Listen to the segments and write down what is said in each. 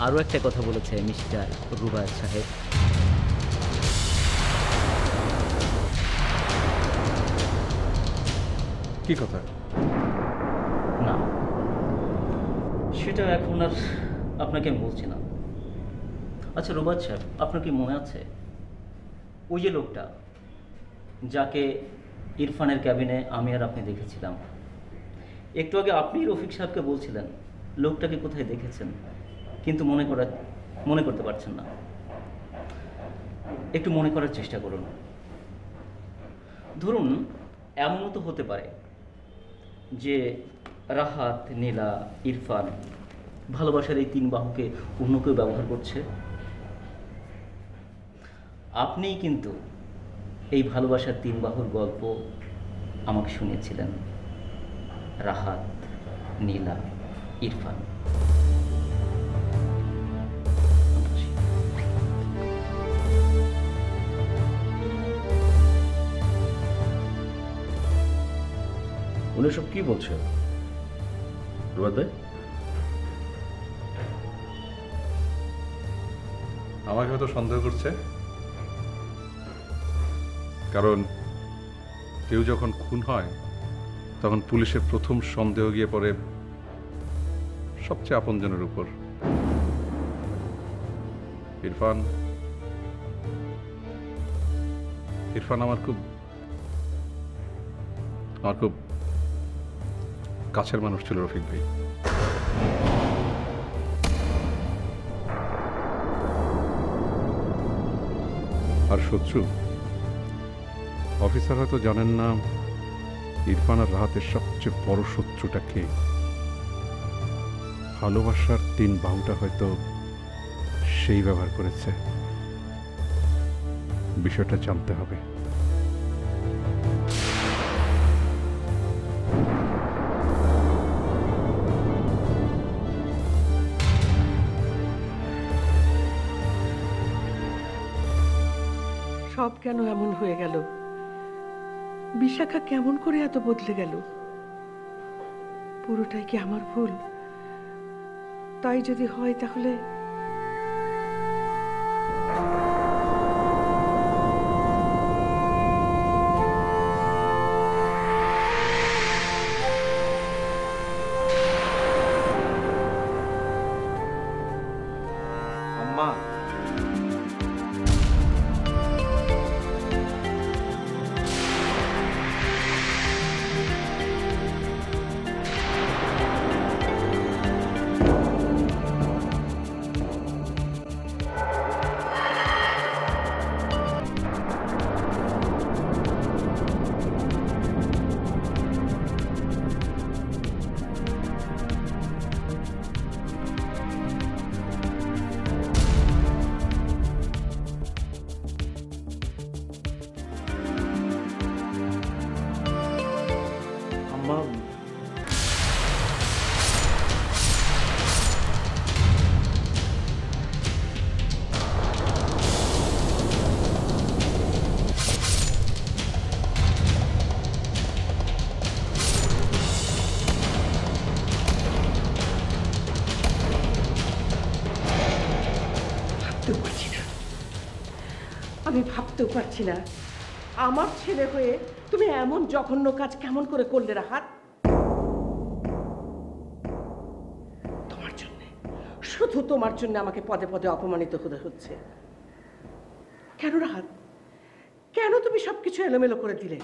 আরও একটা কথা বলেছে মিস্টার রুবায়েত সাহেব। কি কথা? না, সেটা এখন আর আপনাকে আমি বলছি না। আচ্ছা রুবায়েত সাহেব, আপনার কি মনে আছে ওই যে লোকটা যাকে ইরফানের ক্যাবিনে আমি আর আপনি দেখেছিলাম? একটু আগে আপনি রফিক সাহেবকে বলছিলেন লোকটাকে কোথায় দেখেছেন, কিন্তু মনে করতে পারছেন না। একটু মনে করার চেষ্টা করুন। ধরুন এমনও তো হতে পারে যে রাহাত, নীলা, ইরফান ভালোবাসার এই তিন বাহুকে অন্য কেউ ব্যবহার করছে। আপনিই কিন্তু এই ভালোবাসার তিন বাহুর গল্প আমাকে শুনিয়েছিলেন, রাহাত, নীলা, ইরফান। উনি সব কি বলছেন রুবায়েত ভাই? আমাকে হয়তো সন্দেহ করছে, কারণ কেউ যখন খুন হয় তখন পুলিশের প্রথম সন্দেহ গিয়ে পড়ে সবচেয়ে আপনজনের উপর। ইরফান আমার খুব কাছের মানুষ ছিল রফিক ভাই। আর শত্রু অফিসার হয়তো জানেন না ইরফান আর রাহাতের সবচেয়ে বড় শত্রুটা কে। ভালোবাসার তিন বাহুটা হয়তো সেই ব্যবহার করেছে। বিষয়টা জানতে হবে। সব কেন এমন হয়ে গেল? বিশাখা কেমন করে এত বদলে গেল? পুরোটাই কি আমার ভুল? তাই যদি হয় তাহলে আম্মা, আমি ভাবতেও পারছি না আমার ছেলে হয়ে তুমি এমন জঘন্য কাজ কেমন করে করলে রাহাত? তোমার জন্য, শুধু তোমার জন্য আমাকে পদে পদে অপমানিত হতে হচ্ছে। কেন রাহাত? কেন তুমি সবকিছু এলোমেলো করে দিলে?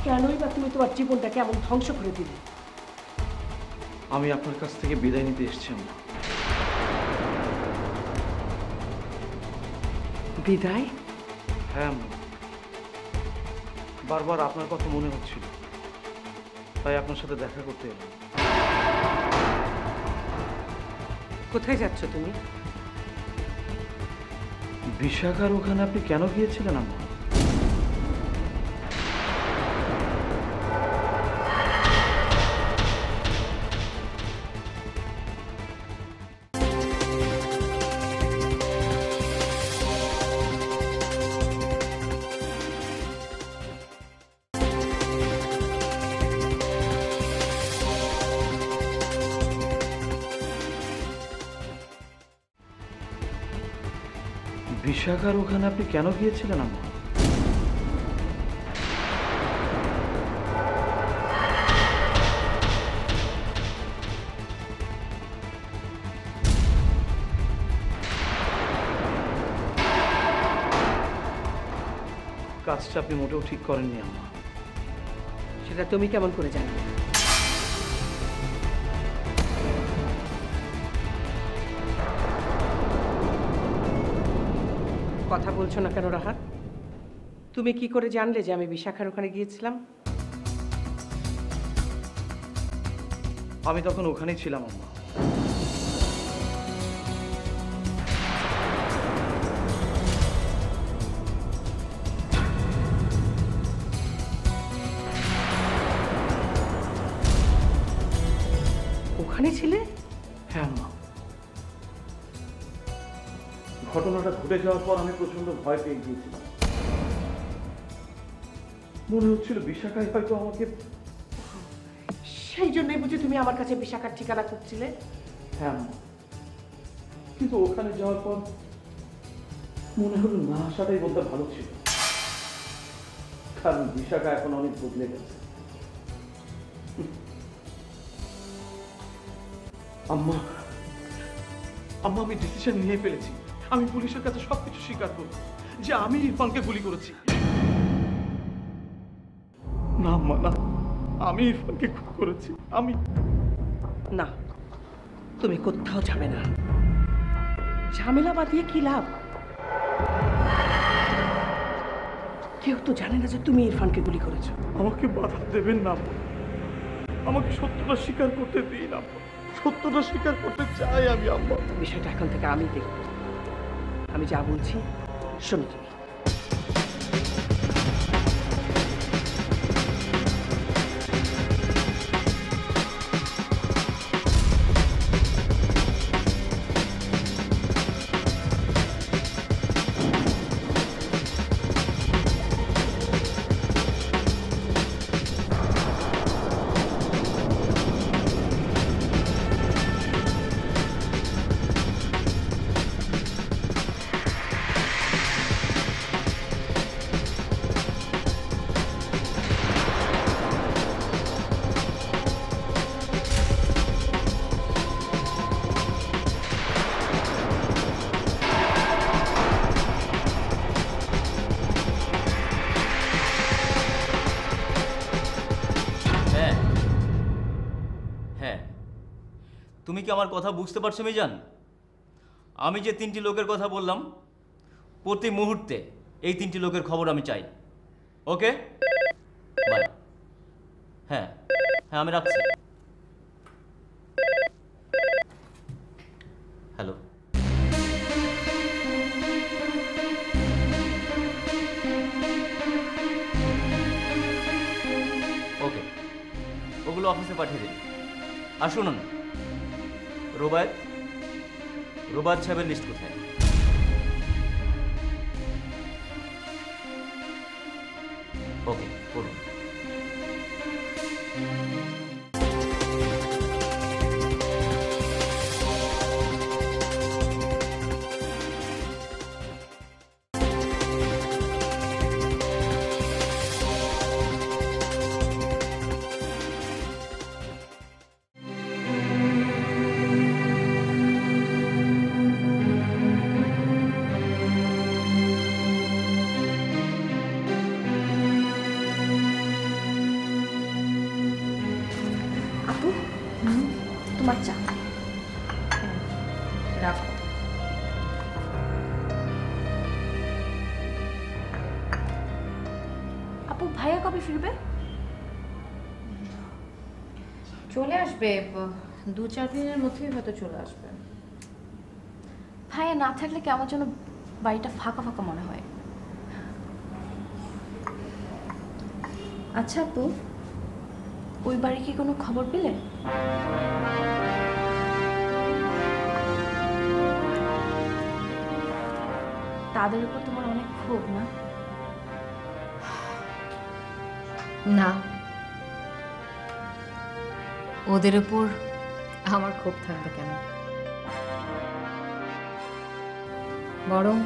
কেনই বা তুমি তোমার জীবনটাকে এমন ধ্বংস করে দিলে? আমি আপনার কাছ থেকে বিদায় নিতে এসেছি আম্মা। বিদায়? হ্যাঁ আম্মা, বারবার আপনার কথা মনে হচ্ছিল, তাই আপনার সাথে দেখা করতে এলাম। কোথায় যাচ্ছ তুমি? বিশাখার ওখানে আপনি কেন গিয়েছিলেন আম্মা? বিশাখার ওখানে আপনি কেন গিয়েছিলেন আম্মা? কাজটা আপনি মোটেও ঠিক করেননি আম্মা। সেটা তুমি কেমন করে জানবে? কথা বলছো না কেন রাহাত? তুমি কি করে জানলে যে আমি বিশাখার ওখানে গিয়েছিলাম? আমি তখন ওখানেই ছিলাম আম্মা। ওখানে ছিলে? হ্যাঁ আম্মা, ঘটনাটা ঘটে যাওয়ার পর আমি প্রচন্ড ভয় পেয়ে গিয়েছিলাম। মনে হচ্ছিল বিশাখাই হয়তো আমাকে। সেই জন্যই বুঝি তুমি আমার কাছে বিশাখার ঠিকানা খুঁজছিলে? হ্যাঁ আম্মা, কিন্তু ওখানে যাওয়ার পর মনে হলো না আসাটাই বলতে ভালো ছিল, কারণ বিশাখা এখন অনেক বদলে গেছে। আম্মা আম্মা, আমি ডিসিশন নিয়ে ফেলেছি। আমি পুলিশের কাছে সবকিছু স্বীকার করব যে আমি ইরফানকে গুলি করেছি। না আম্মা না, আমি ইরফানকে খুন করেছি। আমি না, তুমি কোথাও যাবে না। ঝামেলা বাঁধিয়ে কি লাভ? কেউ তো জানে না যে তুমি ইরফানকে গুলি করেছো। আমাকে বাধা দেবেন না আম্মা, আমাকে সত্যটা স্বীকার করতে দিন আম্মা। সত্যটা স্বীকার করতে চাই আমি আম্মা। বিষয়টা এখন থেকে আমি দেখব। আমি যা বলছি শোনো তুমি। তুমি কি আমার কথা বুঝতে পারছো মিজান? আমি যে 3টি লোকের কথা বললাম, প্রতি মুহূর্তে এই 3টি লোকের খবর আমি চাই। Okay bye. হ্যাঁ হ্যাঁ, আমি রাখছি। হ্যালো। ওকে, ওগুলো অফিসে পাঠিয়ে দিন। আর শুনুন, রোবায়েত সাহেবের লিস্ট কোথায়? ওকে, করুন। তোমার চা রাখো। আপু, ভাইয়া কবে ফিরবে? চলে আসবে 2-4 দিনের মধ্যেই হয়তো চলে আসবে। ভাইয়া না থাকলে কেমন যেন বাড়িটা ফাঁকা ফাঁকা মনে হয়। আচ্ছা আপু, ওই বাড়ি কি কোনো খবর পেলে? তাদের উপর তোমার অনেক ক্ষোভ না? না, ওদের উপর আমার ক্ষোভ থাকবে কেন? বরং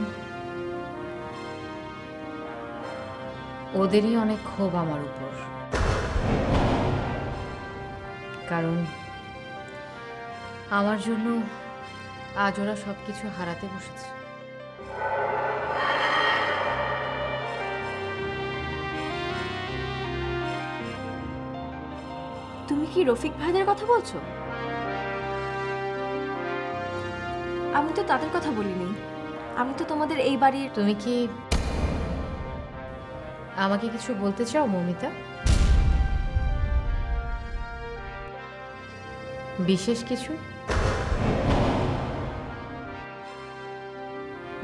ওদেরই অনেক ক্ষোভ আমার উপর, কারণ আমার জন্য আজ ওরা সব কিছু হারাতে বসেছে। তুমি কি রফিক ভাইদের কথা বলছো? আমি তো তাদের কথা বলিনি, আমি তো তোমাদের এই বাড়ির। তুমি কি আমাকে কিছু বলতে চাও মৌমিতা? বিশেষ কিছু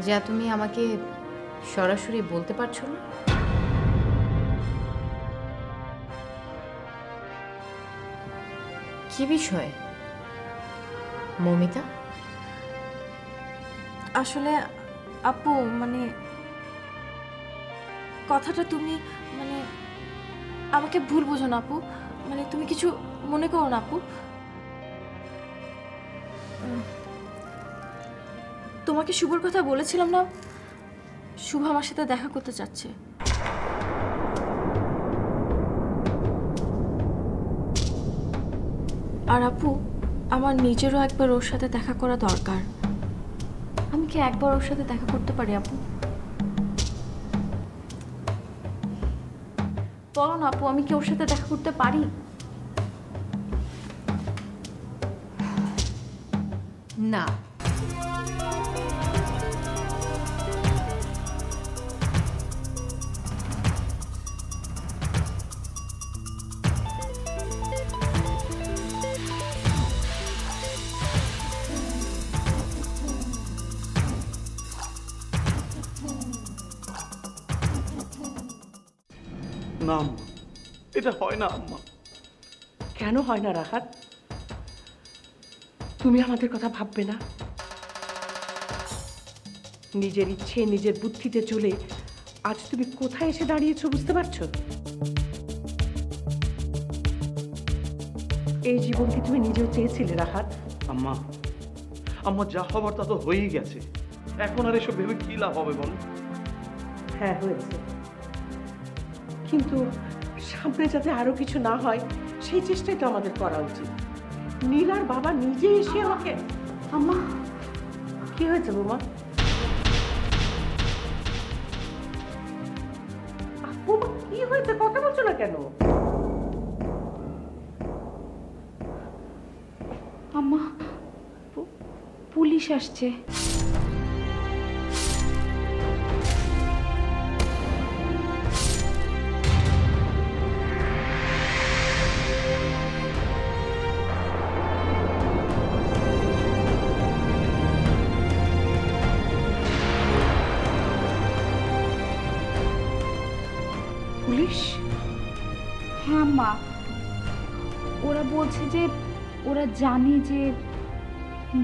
যা তুমি আমাকে সরাসরি বলতে পারছো না? কি বিষয় মৌমিতা? আসলে আপু, মানে কথাটা তুমি মানে আমাকে ভুল বোঝো না আপু, মানে তুমি কিছু মনে করো না আপু। তোমাকে শুভর কথা বলেছিলাম না, শুভ আমার সাথে দেখা করতে চাচ্ছে। আর আপু, আমার নিজেরও একবার ওর সাথে দেখা করা দরকার। আমি কি একবার ওর সাথে দেখা করতে পারি আপু? বলো না আপু, আমি কি ওর সাথে দেখা করতে পারি? না, না আম্মা, এটা হয় না আম্মা। কেন হয় না রাহাত? তুমি আমাদের কথা ভাববে না? নিজের ইচ্ছে নিজের বুদ্ধিতে চলে আজ তুমি কোথায় এসে দাঁড়িয়েছো বুঝতে পারছো? এই জীবন কি তুমি নিজেও চেয়েছিলে রাহাত? আম্মা, আম্মা যা হবার তা তো হয়েই গেছে, এখন আর এসব ভেবে কি লাভ হবে বল? হ্যাঁ হয়েছে, কিন্তু সামনে যাতে আরো কিছু না হয় সেই চেষ্টাই তো আমাদের করা উচিত। নীলার বাবা নিজে এসে আমাকে। আম্মা, কি হয়েছে বৌমা? বৌমা কি হয়েছে, কথা বলছো না কেন? আম্মা, পুলিশ আসছে। পুলিশ? হ্যাঁ মা, ওরা বলছে যে ওরা জানে যে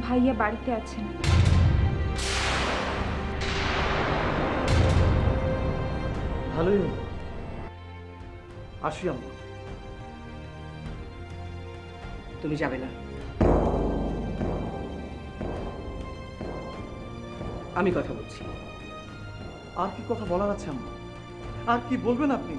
ভাইয়া বাড়িতে আছেন। ভালোই হলো, আসি আম্মা। তুমি যাবে না, আমি কথা বলছি। আর কি কথা বলার আছে আম্মা? আর কি বলবেন আপনি?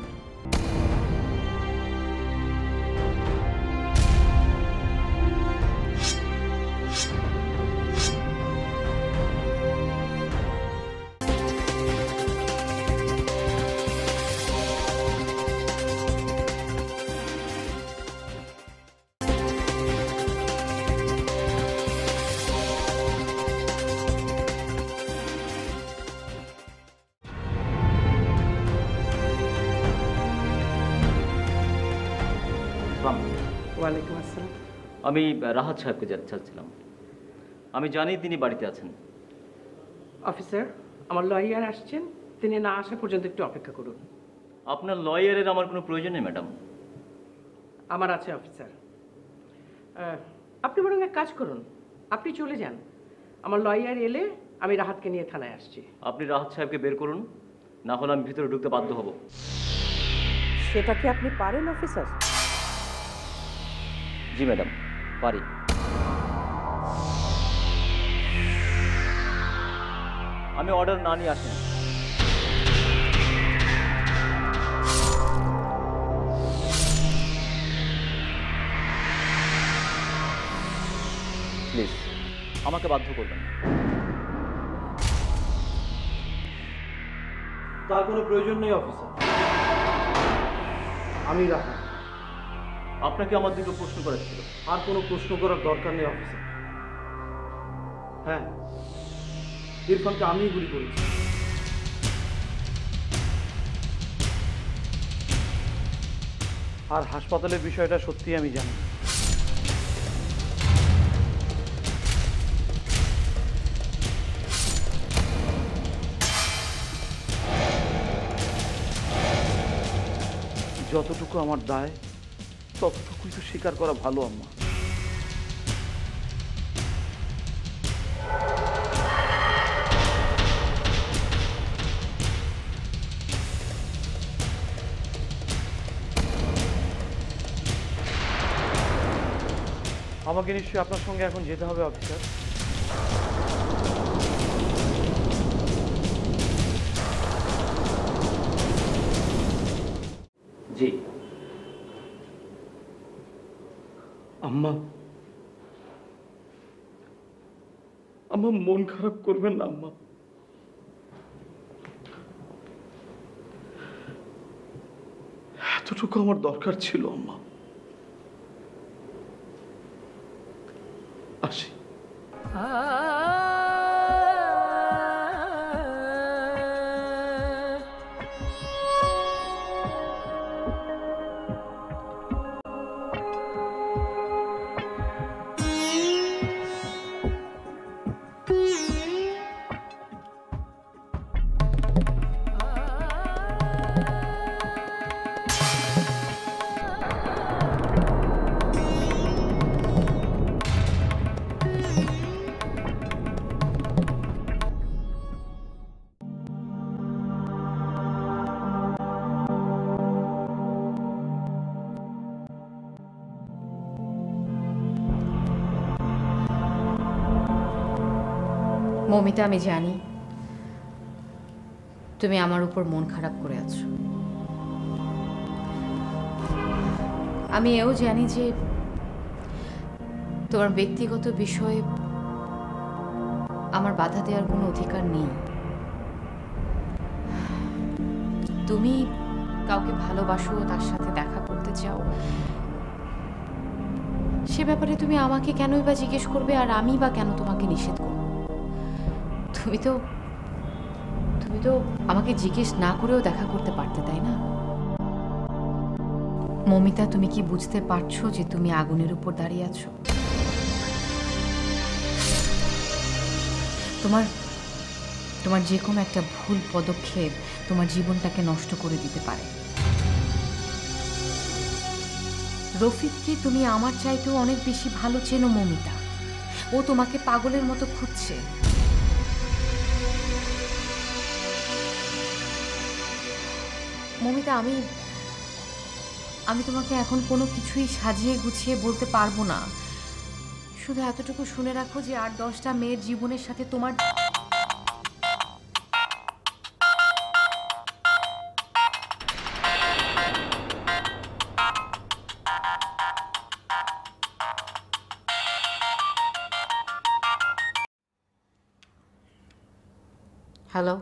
ওয়ালাইকুম আসসালাম। আমি রাহাত সাহেবকে যেতে চাচ্ছিলাম। আমি জানি তিনি বাড়িতে আছেন। অফিসার, আমার লয়ার আসছেন, তিনি না আসা পর্যন্ত একটু অপেক্ষা করুন। আপনার লয়ারের আমার কোনো প্রয়োজন নেই ম্যাডাম। আমার আছে অফিসার। আপনি বরং এক কাজ করুন, আপনি চলে যান। আমার লয়ার এলে আমি রাহাতকে নিয়ে থানায় আসছি। আপনি রাহাত সাহেবকে বের করুন, না হলে আমি ভিতরে ঢুকতে বাধ্য হব। সেটা কি আপনি পারেন অফিসার? জি ম্যাডাম, পারি। আমি অর্ডার না নিয়ে আসেন। আমাকে বাধ্য করবেন না। তার কোনো প্রয়োজন নেই অফিসার, আমি রাখা। আপনাকে আমার দুটো প্রশ্ন করার ছিল। আর কোনো প্রশ্ন করার দরকার নেই অফিসার। হ্যাঁ, ইরফানকে আমিই গুলি করেছি। আর হাসপাতালের বিষয়টা সত্যি আমি জানি। যতটুকু আমার দায় ততটুকুই তো স্বীকার করা ভালো আম্মা। আমাকে নিশ্চয়ই আপনার সঙ্গে এখন যেতে হবে অফিসার। জি। আম্মা, আম্মা মন খারাপ করবেন না আম্মা। এতটুকু আমার দরকার ছিল আম্মা। আসি। মমিতা, আমি জানি তুমি আমার উপর মন খারাপ করে আছো। আমি এও জানি যে তোমার ব্যক্তিগত বিষয়ে আমার বাধা দেওয়ার কোনো অধিকার নেই। তুমি কাউকে ভালোবাসো, তার সাথে দেখা করতে চাও, সে ব্যাপারে তুমি আমাকে কেনই বা জিজ্ঞেস করবে, আর আমি বা কেন তোমাকে নিষেধ করব? তুমি তো আমাকে জিজ্ঞেস না করেও দেখা করতে পারতে, তাই না? মমিতা, তুমি কি বুঝতে পারছো যে তুমি আগুনের উপর দাঁড়িয়ে আছো? তোমার যে কোনো একটা ভুল পদক্ষেপ তোমার জীবনটাকে নষ্ট করে দিতে পারে। রফিককে তুমি আমার চাইতেও অনেক বেশি ভালো চেনো মমিতা। ও তোমাকে পাগলের মতো খুঁজছে। মমিতা, আমি তোমাকে এখন কোনো কিছুই সাজিয়ে গুছিয়ে বলতে পারবো না। শুধু এতটুকু শুনে রাখো যে 8-10টা মেয়ের জীবনের সাথে তোমার হ্যালো।